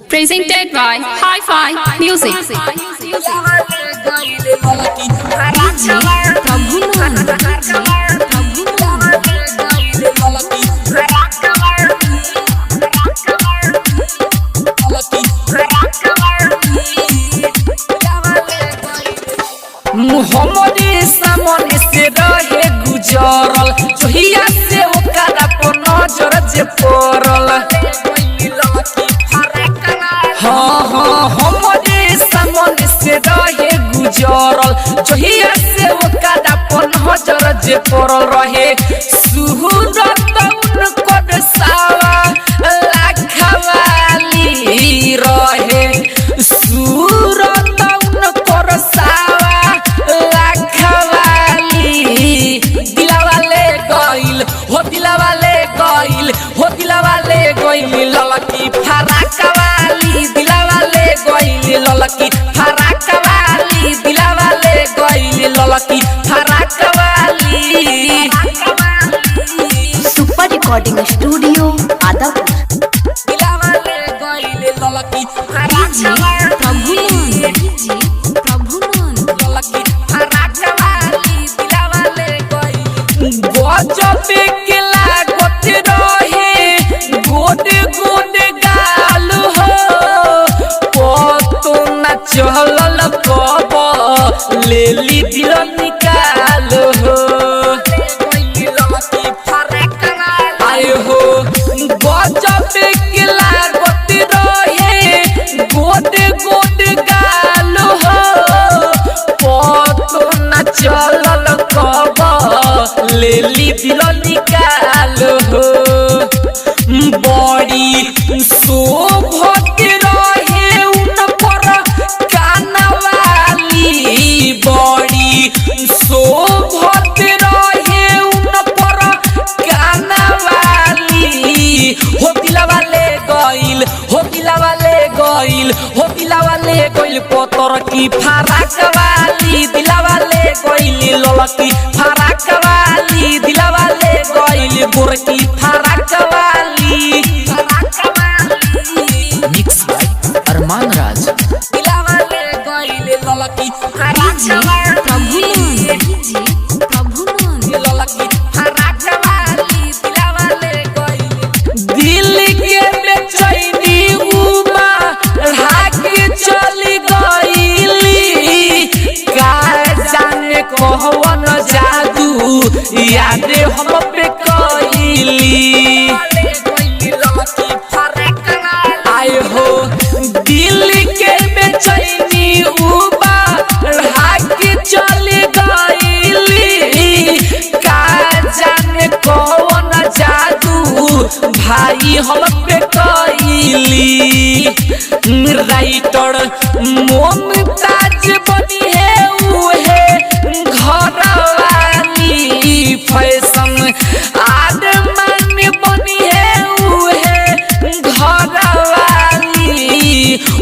Presented by Hi-Fi Music. मुहम्मदी सामने से रहे गुजरल जोहिया से ओकरा पर नजर जे पड़ल। हाँ हमरे सामने से रहे गुजरल जोहिया से ओकरा पर नजर जे पड़ल रहे। सुहूरत उनकर सावा लाखवाली रहे। सूरत उनकर सावा ललकी फराकवाली दिलावाले गइल ललकी फराकवाली दिलावाले गइल ललकी फराकवाली। Super recording studio Adapur. दिलावाले गइल ललकी फराकवाली ललकी फराकवाली दिलावाले गइल। गजब के लागत रहे गोदे गोदे गाल हो पतो न चलल कब लेली दिल निकाल हो। आए हो गजब के लागत रहे गोदे गोदे गाल हो पतो न चलल कब लेली दिल निकाल हो। बड़ी शोभत रहे उनकर कानवाली बड़ी शोभत रहे उनकर कानवाली। हो दिलवाले गइल हो दिलवाले गइल हो दिलवाले गइल पतर की फराकवाली दिलवाले गइल ललकी फराकवाली दिलवाले गइल गोरकी फराकवाली। मिक्स बाय अरमान राज। दिलवाले गइल ललकी फराकवाली ललकी फराकवाली दिलवाले गइल। दिल के बेचैनी उमा ढाके चली गइली का जाने कहवन जादू याद हम पे कइली। आए हो दिल के बेचैनी उबा ढाके चली गइली का जाने कौन जादू भाई हम पे कइली। राइटर मुमताज बनी है उहे घरवाली फैशन आदमी बनी है उहे घरवाली।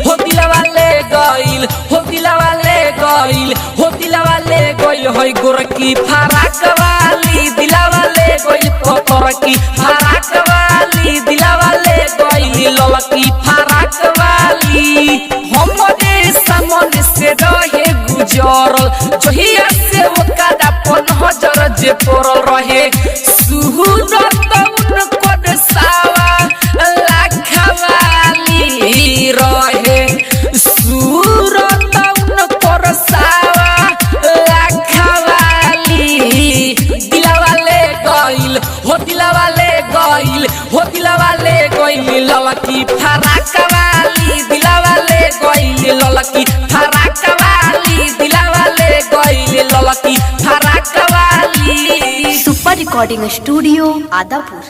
हो दिलवाले गइल हो दिलवाले गइल हो दिलवाले गइल है गोरकी फराकवाली दिलवाले गइल पतर की फराकवाली दिलवाले गइल ललकी फराकवाली। हमरे सामने से रहे गुजरल जोहिया से ओकरा पर नजर जे पड़ल रहे। सुहूरत उनकर सावा लाखवाली रहे। सूरत उनकर सावा लाखवाली दिलवाले गइल हो दिलवाले गइल हो दिलवाले गइल ललकी फराकवाली दिलवाले गइल ललकी फराकवाली दिलवाले गइल ललकी फराकवाली। Super recording studio Adapur.